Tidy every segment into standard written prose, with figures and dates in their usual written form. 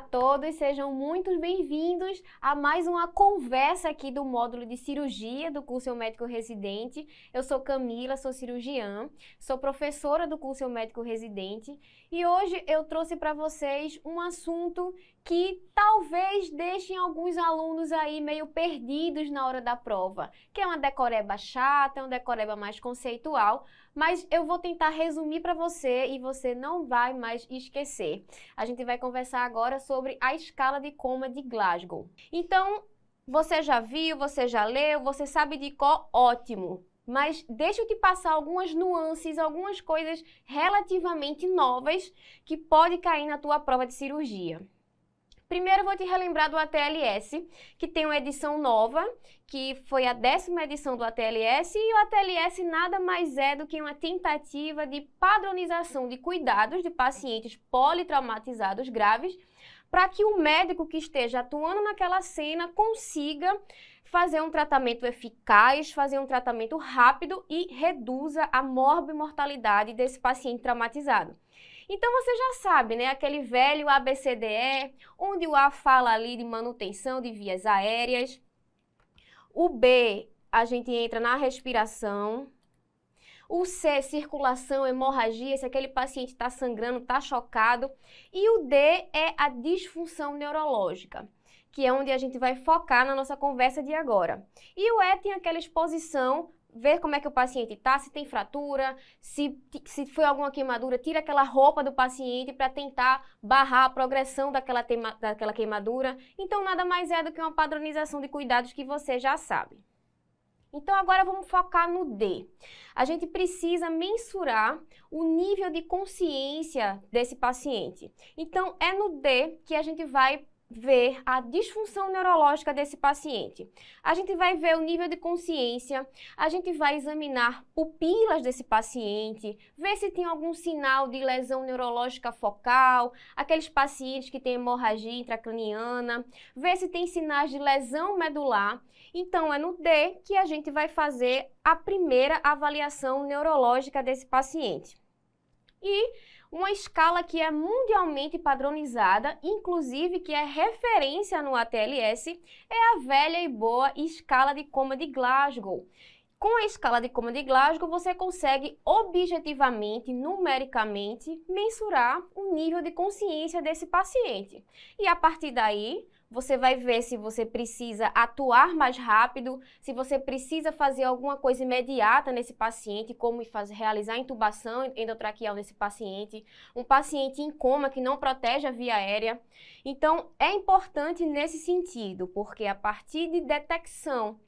a todos, sejam muito bem-vindos a mais uma conversa aqui do módulo de cirurgia do curso Médico Residente. Eu sou Camila, sou cirurgiã, sou professora do curso Médico Residente e hoje eu trouxe para vocês um assunto que talvez deixem alguns alunos aí meio perdidos na hora da prova, que é uma decoreba chata, uma decoreba mais conceitual, mas eu vou tentar resumir para você e você não vai mais esquecer. A gente vai conversar agora sobre a escala de coma de Glasgow. Então, você já viu, você já leu, você sabe de cor, ótimo. Mas deixa eu te passar algumas nuances, algumas coisas relativamente novas que pode cair na tua prova de cirurgia. Primeiro, eu vou te relembrar do ATLS, que tem uma edição nova, que foi a 10ª edição do ATLS, e o ATLS nada mais é do que uma tentativa de padronização de cuidados de pacientes politraumatizados graves, para que o médico que esteja atuando naquela cena consiga fazer um tratamento eficaz, fazer um tratamento rápido e reduza a morbimortalidade desse paciente traumatizado. Então você já sabe, né, aquele velho ABCDE, onde o A fala ali de manutenção de vias aéreas, o B a gente entra na respiração, o C, circulação, hemorragia, se aquele paciente está sangrando, está chocado, e o D é a disfunção neurológica, que é onde a gente vai focar na nossa conversa de agora. E o E tem aquela exposição, ver como é que o paciente está, se tem fratura, se foi alguma queimadura, tira aquela roupa do paciente para tentar barrar a progressão daquela queimadura. Então, nada mais é do que uma padronização de cuidados que você já sabe. Então, agora vamos focar no D. A gente precisa mensurar o nível de consciência desse paciente. Então, é no D que a gente vai ver a disfunção neurológica desse paciente. A gente vai ver o nível de consciência, a gente vai examinar pupilas desse paciente, ver se tem algum sinal de lesão neurológica focal, aqueles pacientes que têm hemorragia intracraniana, ver se tem sinais de lesão medular. Então, é no D que a gente vai fazer a primeira avaliação neurológica desse paciente. E uma escala que é mundialmente padronizada, inclusive que é referência no ATLS, é a velha e boa escala de coma de Glasgow. Com a escala de coma de Glasgow, você consegue objetivamente, numericamente, mensurar o nível de consciência desse paciente. E a partir daí, você vai ver se você precisa atuar mais rápido, se você precisa fazer alguma coisa imediata nesse paciente, como realizar intubação endotraqueal nesse paciente, um paciente em coma que não protege a via aérea. Então, é importante nesse sentido, porque a partir de detecção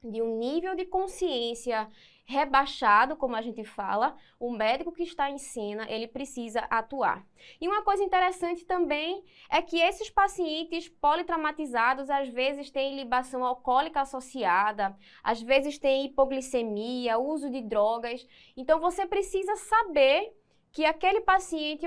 de um nível de consciência rebaixado, como a gente fala, o médico que está em cena, ele precisa atuar. E uma coisa interessante também é que esses pacientes politraumatizados, às vezes, têm libação alcoólica associada, às vezes têm hipoglicemia, uso de drogas. Então, você precisa saber que aquele paciente,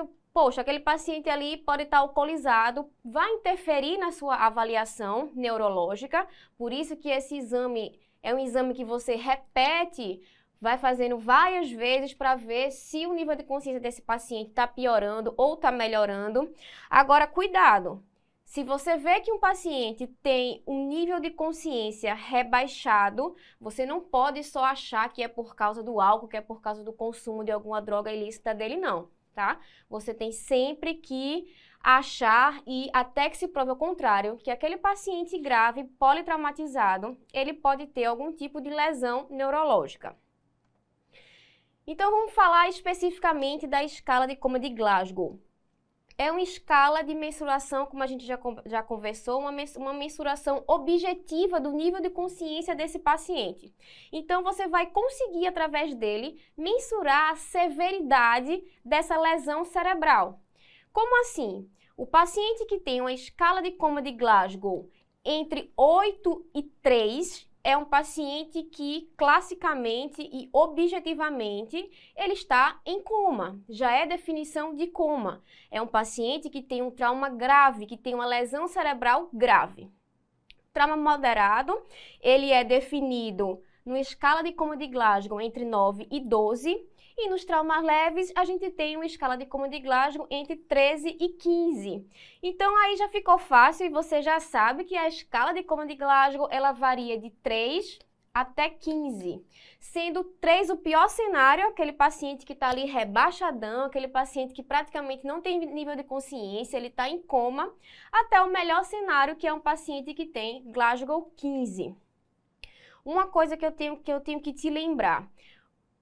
aquele paciente ali pode estar alcoolizado, vai interferir na sua avaliação neurológica, por isso que esse exame é um exame que você repete, vai fazendo várias vezes para ver se o nível de consciência desse paciente está piorando ou está melhorando. Agora, cuidado! Se você vê que um paciente tem um nível de consciência rebaixado, você não pode só achar que é por causa do álcool, que é por causa do consumo de alguma droga ilícita dele, não, tá? Você tem sempre que achar, e até que se prove o contrário, que aquele paciente grave, politraumatizado, ele pode ter algum tipo de lesão neurológica. Então, vamos falar especificamente da escala de coma de Glasgow. É uma escala de mensuração, como a gente já conversou, uma mensuração objetiva do nível de consciência desse paciente. Então, você vai conseguir, através dele, mensurar a severidade dessa lesão cerebral. Como assim? O paciente que tem uma escala de coma de Glasgow entre 8 e 3 é um paciente que, classicamente e objetivamente, ele está em coma. Já é definição de coma. É um paciente que tem um trauma grave, que tem uma lesão cerebral grave. Trauma moderado, ele é definido numa escala de coma de Glasgow entre 9 e 12. E nos traumas leves, a gente tem uma escala de coma de Glasgow entre 13 e 15. Então, aí já ficou fácil e você já sabe que a escala de coma de Glasgow, ela varia de 3 até 15, sendo 3 o pior cenário, aquele paciente que está ali rebaixadão, aquele paciente que praticamente não tem nível de consciência, ele está em coma, até o melhor cenário, que é um paciente que tem Glasgow 15. Uma coisa que eu tenho que te lembrar,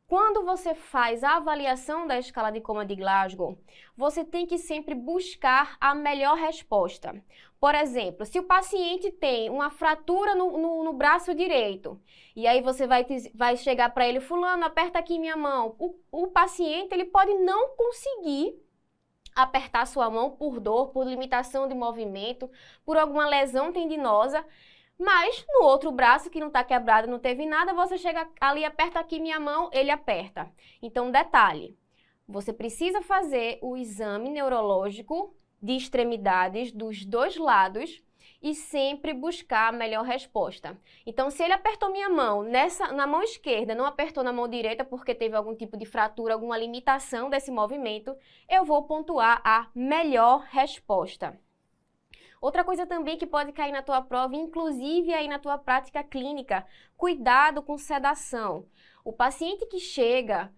quando você faz a avaliação da escala de coma de Glasgow, você tem que sempre buscar a melhor resposta. Por exemplo, se o paciente tem uma fratura no braço direito, e aí você vai chegar para ele, fulano, aperta aqui minha mão. O paciente, ele pode não conseguir apertar sua mão por dor, por limitação de movimento, por alguma lesão tendinosa, mas no outro braço, que não está quebrado, não teve nada, você chega ali, aperta aqui minha mão, ele aperta. Então, detalhe, você precisa fazer o exame neurológico de extremidades dos dois lados e sempre buscar a melhor resposta. Então, se ele apertou minha mão na mão esquerda, não apertou na mão direita porque teve algum tipo de fratura, alguma limitação desse movimento, eu vou pontuar a melhor resposta. Outra coisa também que pode cair na tua prova, inclusive aí na tua prática clínica, cuidado com sedação. O paciente que chega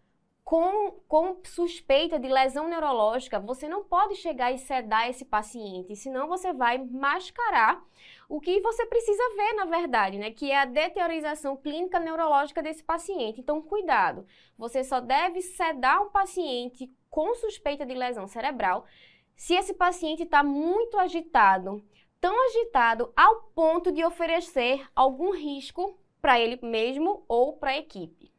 com suspeita de lesão neurológica, você não pode chegar e sedar esse paciente, senão você vai mascarar o que você precisa ver, na verdade, né? Que é a deteriorização clínica neurológica desse paciente. Então, cuidado, você só deve sedar um paciente com suspeita de lesão cerebral se esse paciente está muito agitado, tão agitado ao ponto de oferecer algum risco para ele mesmo ou para a equipe.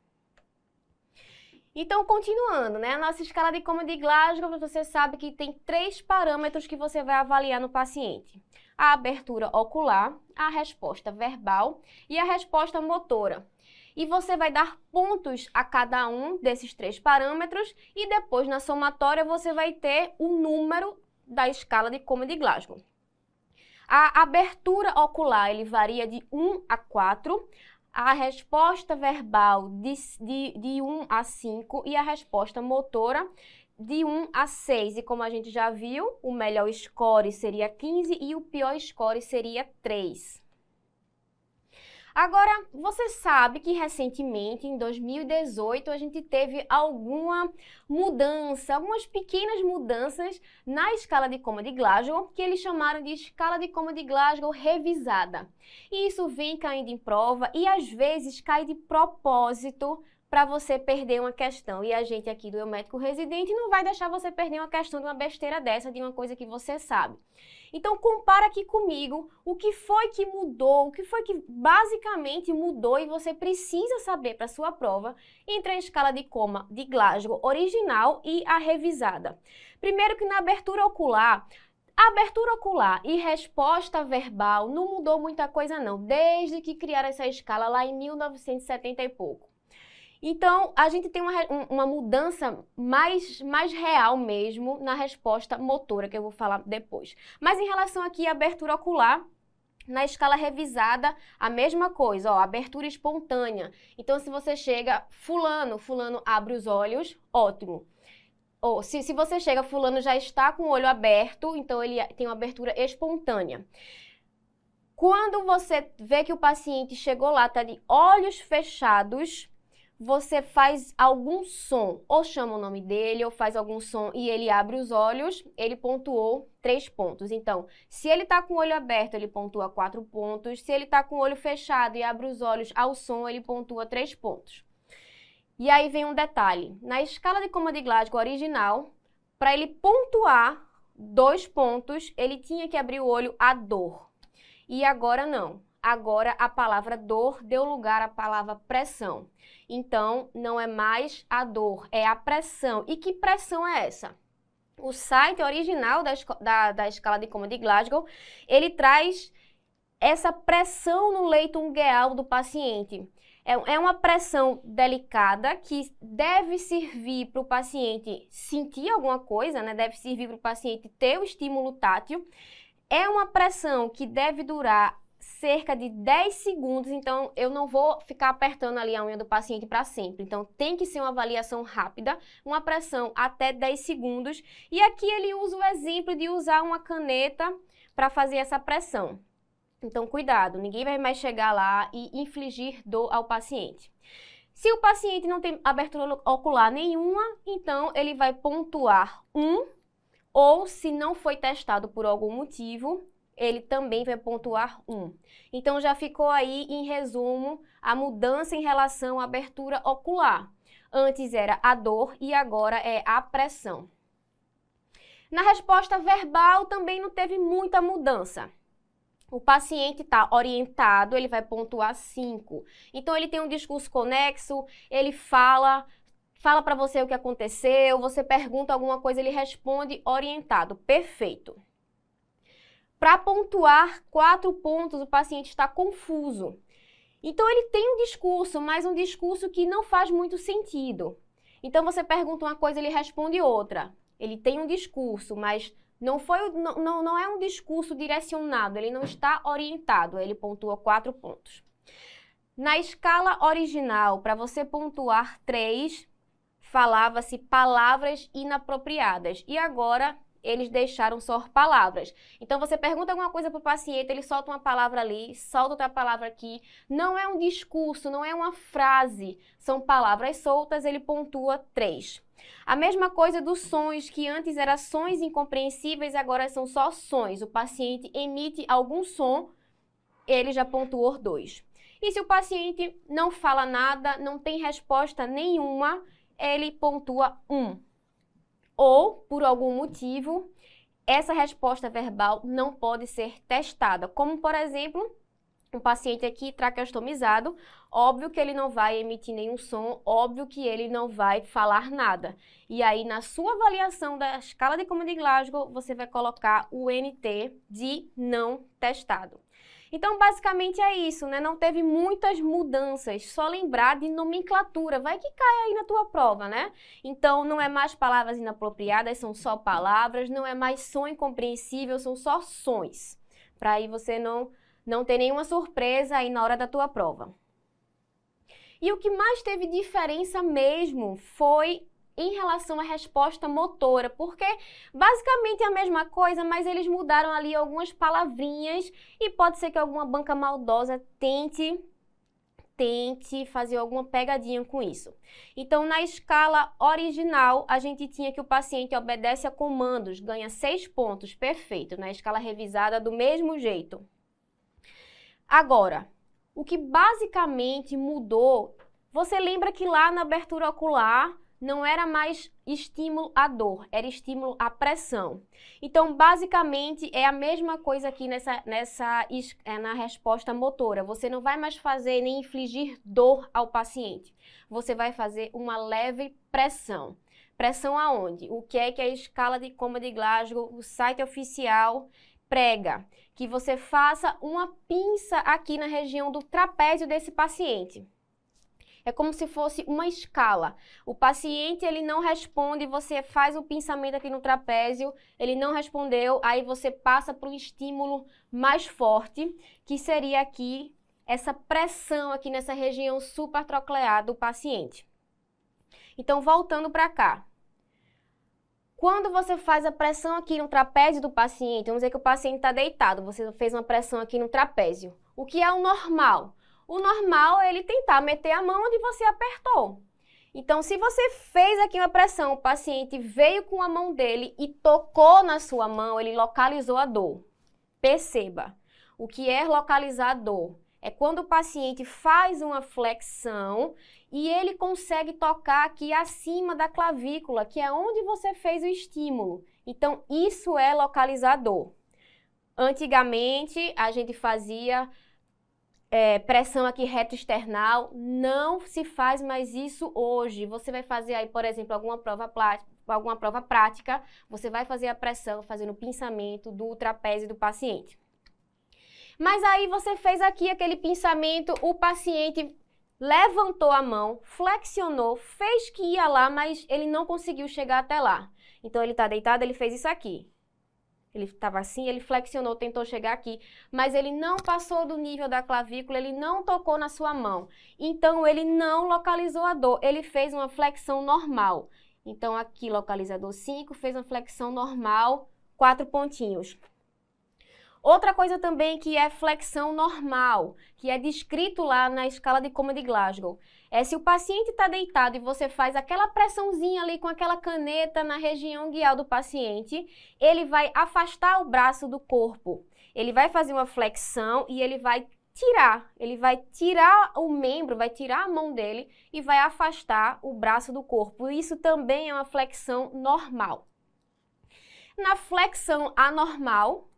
Então, continuando, né? A nossa escala de coma de Glasgow, você sabe que tem 3 parâmetros que você vai avaliar no paciente. A abertura ocular, a resposta verbal e a resposta motora. E você vai dar pontos a cada um desses 3 parâmetros e depois, na somatória, você vai ter o número da escala de coma de Glasgow. A abertura ocular, ele varia de 1 a 4, a resposta verbal de 1 a 5 e a resposta motora de 1 a 6. E como a gente já viu, o melhor score seria 15 e o pior score seria 3. Agora, você sabe que recentemente, em 2018, a gente teve alguma mudança, algumas pequenas mudanças na escala de coma de Glasgow, que eles chamaram de escala de coma de Glasgow revisada. E isso vem caindo em prova e às vezes cai de propósito para você perder uma questão. E a gente aqui do Eu Médico Residente não vai deixar você perder uma questão de uma besteira dessa, de uma coisa que você sabe. Então, compara aqui comigo o que foi que mudou, o que foi que basicamente mudou e você precisa saber para a sua prova entre a escala de coma de Glasgow original e a revisada. Primeiro que na abertura ocular, a abertura ocular e resposta verbal não mudou muita coisa não, desde que criaram essa escala lá em 1970 e pouco. Então, a gente tem uma mudança mais real mesmo na resposta motora, que eu vou falar depois. Mas em relação aqui à abertura ocular, na escala revisada, a mesma coisa, ó, abertura espontânea. Então, se você chega, fulano abre os olhos, ótimo. Ou se você chega, fulano já está com o olho aberto, então ele tem uma abertura espontânea. Quando você vê que o paciente chegou lá, está de olhos fechados, você faz algum som, ou chama o nome dele, ou faz algum som e ele abre os olhos, ele pontuou 3 pontos. Então, se ele está com o olho aberto, ele pontua 4 pontos. Se ele está com o olho fechado e abre os olhos ao som, ele pontua 3 pontos. E aí vem um detalhe. Na escala de coma de Glasgow original, para ele pontuar 2 pontos, ele tinha que abrir o olho à dor. E agora não. Agora a palavra dor deu lugar à palavra pressão. Então, não é mais a dor, é a pressão. E que pressão é essa? O site original da escala de coma de Glasgow, ele traz essa pressão no leito ungueal do paciente. É uma pressão delicada que deve servir para o paciente sentir alguma coisa, né? Deve servir para o paciente ter o estímulo tátil. É uma pressão que deve durar cerca de 10 segundos, então eu não vou ficar apertando ali a unha do paciente para sempre. Então tem que ser uma avaliação rápida, uma pressão até 10 segundos. E aqui ele usa o exemplo de usar uma caneta para fazer essa pressão. Então cuidado, ninguém vai mais chegar lá e infligir dor ao paciente. Se o paciente não tem abertura ocular nenhuma, então ele vai pontuar 1, ou se não foi testado por algum motivo, ele também vai pontuar 1. Então já ficou aí, em resumo, a mudança em relação à abertura ocular. Antes era a dor e agora é a pressão. Na resposta verbal também não teve muita mudança. O paciente está orientado, ele vai pontuar 5. Então, ele tem um discurso conexo, ele fala para você o que aconteceu, você pergunta alguma coisa, ele responde orientado. Perfeito. Para pontuar 4 pontos, o paciente está confuso. Então, ele tem um discurso, mas um discurso que não faz muito sentido. Então, você pergunta uma coisa, ele responde outra. Ele tem um discurso, mas não é um discurso direcionado, ele não está orientado, ele pontua 4 pontos. Na escala original, para você pontuar 3, falava-se palavras inapropriadas. E agora, eles deixaram só palavras. Então, você pergunta alguma coisa para o paciente, ele solta uma palavra ali, solta outra palavra aqui. Não é um discurso, não é uma frase, são palavras soltas, ele pontua 3. A mesma coisa dos sons, que antes eram sons incompreensíveis, agora são só sons. O paciente emite algum som, ele já pontuou 2. E se o paciente não fala nada, não tem resposta nenhuma, ele pontua 1. Ou, por algum motivo, essa resposta verbal não pode ser testada. Como, por exemplo, um paciente aqui traqueostomizado, óbvio que ele não vai emitir nenhum som, óbvio que ele não vai falar nada. E aí, na sua avaliação da escala de Comen de Glasgow, você vai colocar o NT de não testado. Então, basicamente é isso, né? Não teve muitas mudanças, só lembrar de nomenclatura, vai que cai aí na tua prova, né? Então, não é mais palavras inapropriadas, são só palavras, não é mais som incompreensível, são só sons. Para aí você não ter nenhuma surpresa aí na hora da tua prova. E o que mais teve diferença mesmo foi em relação à resposta motora, porque basicamente é a mesma coisa, mas eles mudaram ali algumas palavrinhas e pode ser que alguma banca maldosa tente fazer alguma pegadinha com isso. Então, na escala original, a gente tinha que o paciente obedece a comandos, ganha 6 pontos, perfeito. Na escala revisada, do mesmo jeito. Agora, o que basicamente mudou, você lembra que lá na abertura ocular não era mais estímulo à dor, era estímulo à pressão. Então, basicamente, é a mesma coisa aqui na resposta motora. Você não vai mais fazer nem infligir dor ao paciente. Você vai fazer uma leve pressão. Pressão aonde? O que é que a escala de Comen de Glasgow, o site oficial, prega? Que você faça uma pinça aqui na região do trapézio desse paciente. É como se fosse uma escala. O paciente, ele não responde, você faz o pinçamento aqui no trapézio, ele não respondeu, aí você passa para um estímulo mais forte, que seria aqui, essa pressão aqui nessa região supratroclear do paciente. Então, voltando para cá. Quando você faz a pressão aqui no trapézio do paciente, vamos dizer que o paciente está deitado, você fez uma pressão aqui no trapézio. O que é o normal? O normal é ele tentar meter a mão onde você apertou. Então, se você fez aqui uma pressão, o paciente veio com a mão dele e tocou na sua mão, ele localizou a dor. Perceba, o que é localizar a dor? É quando o paciente faz uma flexão e ele consegue tocar aqui acima da clavícula, que é onde você fez o estímulo. Então, isso é localizar a dor. Antigamente, a gente fazia pressão aqui retroesternal, não se faz mais isso hoje. Você vai fazer aí, por exemplo, alguma prova prática, você vai fazer a pressão fazendo o pinçamento do trapézio do paciente. Mas aí você fez aqui aquele pinçamento, o paciente levantou a mão, flexionou, fez que ia lá, mas ele não conseguiu chegar até lá. Então ele está deitado, ele fez isso aqui. Ele estava assim, ele flexionou, tentou chegar aqui, mas ele não passou do nível da clavícula, ele não tocou na sua mão. Então, ele não localizou a dor, ele fez uma flexão normal. Então, aqui, localizador 5, fez uma flexão normal, 4 pontinhos. Outra coisa também que é flexão normal, que é descrito lá na escala de Coma de Glasgow, é se o paciente está deitado e você faz aquela pressãozinha ali com aquela caneta na região guial do paciente, ele vai afastar o braço do corpo. Ele vai fazer uma flexão e ele vai tirar o membro, vai tirar a mão dele e vai afastar o braço do corpo. Isso também é uma flexão normal. Na flexão anormal,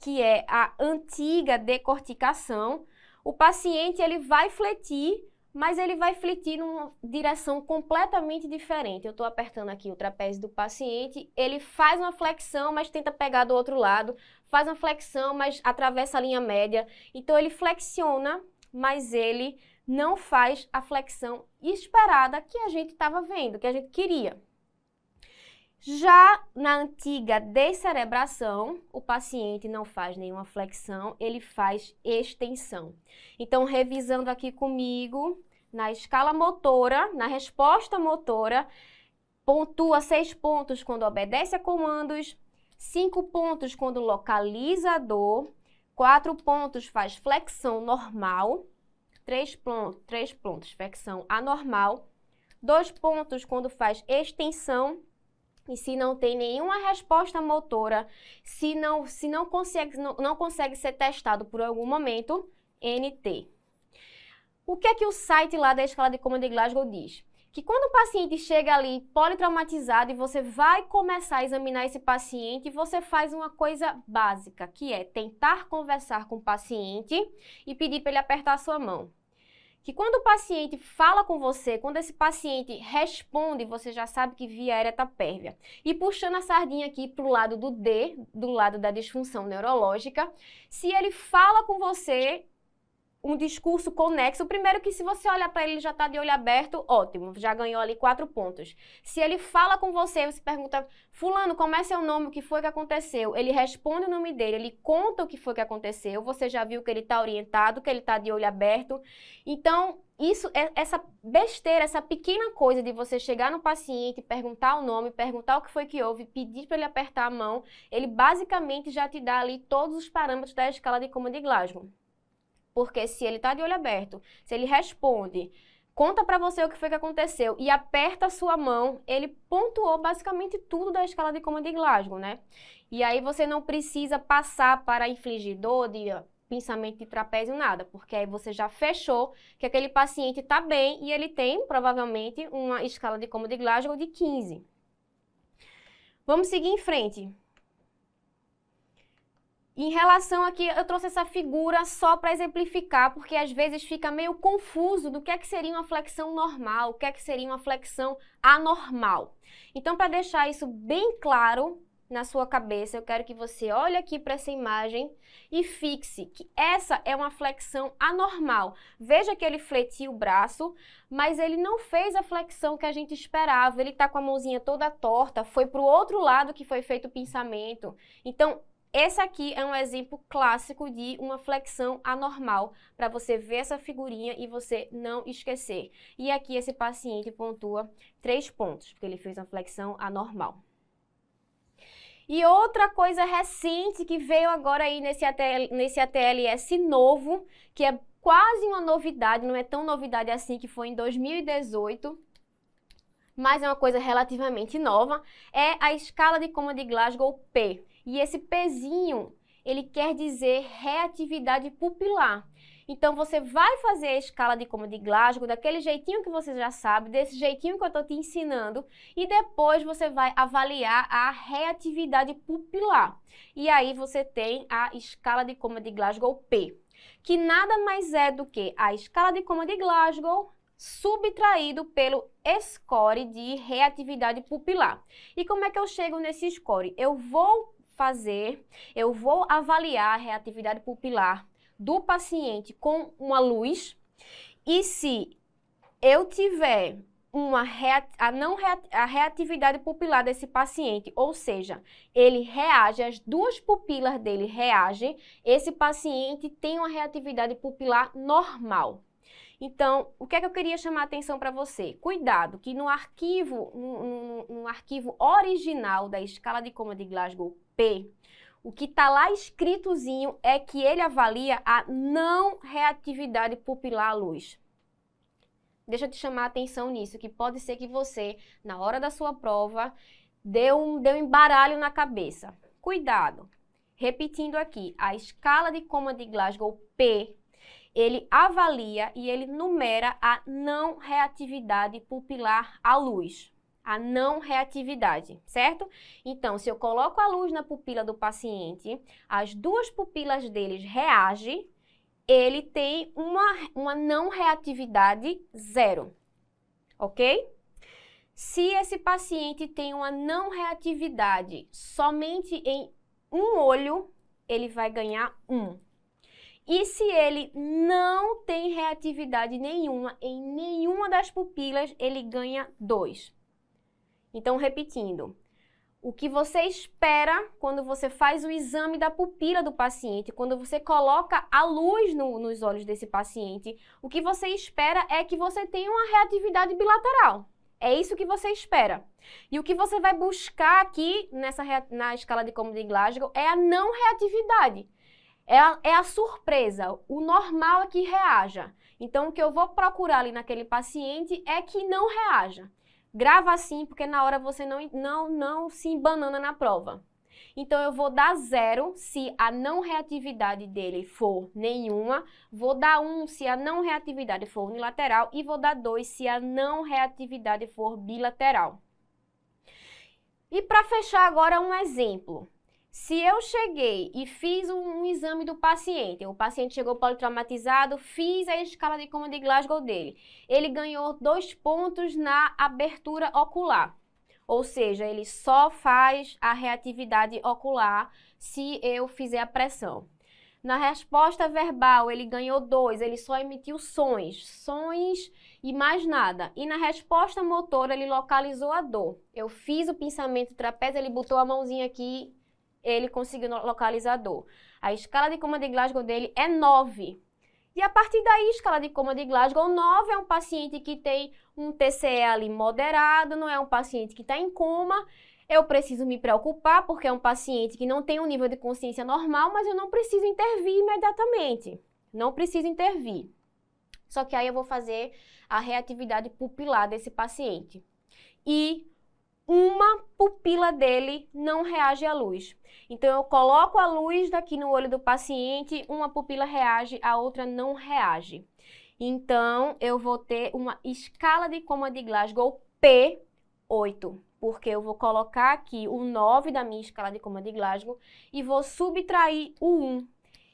que é a antiga decorticação, o paciente ele vai fletir, mas ele vai fletir numa direção completamente diferente. Eu estou apertando aqui o trapézio do paciente, ele faz uma flexão, mas tenta pegar do outro lado, faz uma flexão, mas atravessa a linha média. Então, ele flexiona, mas ele não faz a flexão esperada que a gente estava vendo, que a gente queria. Já na antiga descerebração, o paciente não faz nenhuma flexão, ele faz extensão. Então, revisando aqui comigo, na escala motora, na resposta motora, pontua 6 pontos quando obedece a comandos, 5 pontos quando localiza a dor, 4 pontos faz flexão normal, 3 pontos flexão anormal, 2 pontos quando faz extensão. E se não tem nenhuma resposta motora, se não consegue ser testado por algum momento, NT. O que é que o site lá da escala de Coma de Glasgow diz? Que quando o paciente chega ali politraumatizado e você vai começar a examinar esse paciente, você faz uma coisa básica, que é tentar conversar com o paciente e pedir para ele apertar a sua mão. Que quando o paciente fala com você, quando esse paciente responde, você já sabe que via aérea está pérvia. E puxando a sardinha aqui para o lado do D, do lado da disfunção neurológica, se ele fala com você um discurso conexo, primeiro que se você olhar para ele já está de olho aberto, ótimo, já ganhou ali 4 pontos. Se ele fala com você, você pergunta, fulano, como é seu nome, o que foi que aconteceu? Ele responde o nome dele, ele conta o que foi que aconteceu, você já viu que ele está orientado, que ele está de olho aberto. Então, essa besteira, essa pequena coisa de você chegar no paciente, perguntar o nome, perguntar o que foi que houve, pedir para ele apertar a mão, ele basicamente já te dá ali todos os parâmetros da escala de Coma de Glasgow. Porque se ele está de olho aberto, se ele responde, conta para você o que foi que aconteceu e aperta a sua mão, ele pontuou basicamente tudo da escala de Coma de Glasgow, né? E aí você não precisa passar para infligir dor, de pinçamento de trapézio, nada, porque aí você já fechou que aquele paciente está bem e ele tem, provavelmente, uma escala de Coma de Glasgow de 15. Vamos seguir em frente. Em relação aqui, eu trouxe essa figura só para exemplificar, porque às vezes fica meio confuso do que é que seria uma flexão normal, o que é que seria uma flexão anormal. Então, para deixar isso bem claro na sua cabeça, eu quero que você olhe aqui para essa imagem e fixe que essa é uma flexão anormal. Veja que ele fletiu o braço, mas ele não fez a flexão que a gente esperava, ele está com a mãozinha toda torta, foi para o outro lado que foi feito o pinçamento. Então, esse aqui é um exemplo clássico de uma flexão anormal, para você ver essa figurinha e você não esquecer. E aqui esse paciente pontua 3 pontos, porque ele fez uma flexão anormal. E outra coisa recente que veio agora aí nesse ATLS novo, que é quase uma novidade, não é tão novidade assim, que foi em 2018, mas é uma coisa relativamente nova, é a escala de Coma de Glasgow P. E esse Pzinho, ele quer dizer reatividade pupilar. Então, você vai fazer a escala de Coma de Glasgow daquele jeitinho que você já sabe, desse jeitinho que eu estou te ensinando, e depois você vai avaliar a reatividade pupilar. E aí você tem a escala de Coma de Glasgow P, que nada mais é do que a escala de Coma de Glasgow subtraído pelo score de reatividade pupilar. E como é que eu chego nesse score? Eu vou avaliar a reatividade pupilar do paciente com uma luz, e se eu tiver a reatividade pupilar desse paciente, ou seja, ele reage, as duas pupilas dele reagem, esse paciente tem uma reatividade pupilar normal. Então, o que é que eu queria chamar a atenção para você? Cuidado, que no arquivo original da escala de Coma de Glasgow P, o que está lá escritozinho é que ele avalia a não reatividade pupilar à luz. Deixa eu te chamar a atenção nisso, que pode ser que você, na hora da sua prova, deu um embaralho na cabeça. Cuidado. Repetindo aqui, a escala de Coma de Glasgow P, ele avalia e ele numera a não reatividade pupilar à luz. A não reatividade, certo? Então, se eu coloco a luz na pupila do paciente, as duas pupilas deles reagem, ele tem uma não reatividade 0, ok? Se esse paciente tem uma não reatividade somente em um olho, ele vai ganhar 1. E se ele não tem reatividade nenhuma em nenhuma das pupilas, ele ganha 2. Então, repetindo. O que você espera quando você faz o exame da pupila do paciente, quando você coloca a luz nos olhos desse paciente, o que você espera é que você tenha uma reatividade bilateral. É isso que você espera. E o que você vai buscar aqui na escala de Coma de Glasgow é a não reatividade. É a surpresa. O normal é que reaja. Então, o que eu vou procurar ali naquele paciente é que não reaja. Grava assim, porque na hora você não se embanana na prova. Então, eu vou dar 0 se a não reatividade dele for nenhuma, vou dar 1 se a não reatividade for unilateral e vou dar 2 se a não reatividade for bilateral. E para fechar agora um exemplo. Se eu cheguei e fiz um exame do paciente, o paciente chegou politraumatizado, fiz a escala de Coma de Glasgow dele. Ele ganhou 2 pontos na abertura ocular. Ou seja, ele só faz a reatividade ocular se eu fizer a pressão. Na resposta verbal, ele ganhou 2, ele só emitiu sons e mais nada. E na resposta motora, ele localizou a dor. Eu fiz o pinçamento trapézio, ele botou a mãozinha aqui, ele conseguiu localizar a dor. A escala de Coma de Glasgow dele é 9. E a partir daí, a escala de Coma de Glasgow 9 é um paciente que tem um TCE ali moderado, não é um paciente que está em coma. Eu preciso me preocupar porque é um paciente que não tem um nível de consciência normal, mas eu não preciso intervir imediatamente. Não preciso intervir. Só que aí eu vou fazer a reatividade pupilar desse paciente. E uma pupila dele não reage à luz. Então, eu coloco a luz daqui no olho do paciente, uma pupila reage, a outra não reage. Então, eu vou ter uma escala de Coma de Glasgow P8, porque eu vou colocar aqui o 9 da minha escala de Coma de Glasgow e vou subtrair o 1.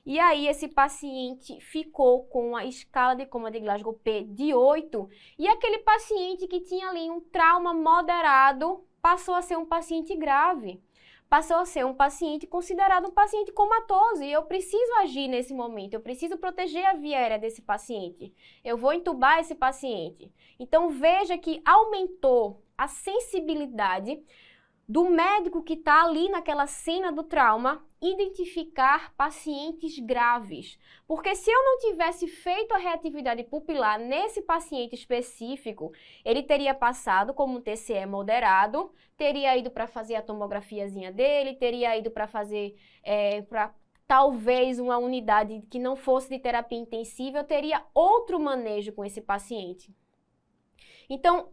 E aí, esse paciente ficou com a escala de Coma de Glasgow P de 8, e aquele paciente que tinha ali um trauma moderado passou a ser um paciente grave. Passou a ser um paciente considerado um paciente comatoso, e eu preciso agir nesse momento, eu preciso proteger a via aérea desse paciente. Eu vou entubar esse paciente. Então, veja que aumentou a sensibilidade do médico que está ali naquela cena do trauma, identificar pacientes graves. Porque se eu não tivesse feito a reatividade pupilar nesse paciente específico, ele teria passado como um TCE moderado, teria ido para fazer a tomografiazinha dele, teria ido para fazer, talvez uma unidade que não fosse de terapia intensiva, eu teria outro manejo com esse paciente. Então,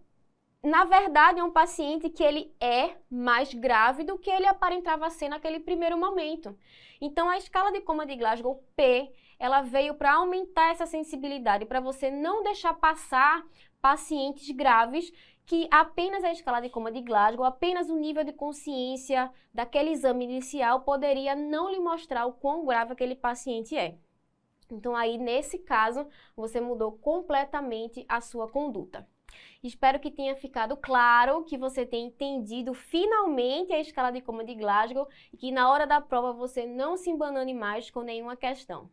na verdade, é um paciente que ele é mais grave do que ele aparentava ser naquele primeiro momento. Então, a escala de Coma de Glasgow P, ela veio para aumentar essa sensibilidade, para você não deixar passar pacientes graves que apenas a escala de Coma de Glasgow, apenas o nível de consciência daquele exame inicial poderia não lhe mostrar o quão grave aquele paciente é. Então, aí, nesse caso, você mudou completamente a sua conduta. Espero que tenha ficado claro, que você tenha entendido finalmente a escala de Coma de Glasgow e que na hora da prova você não se embanane mais com nenhuma questão.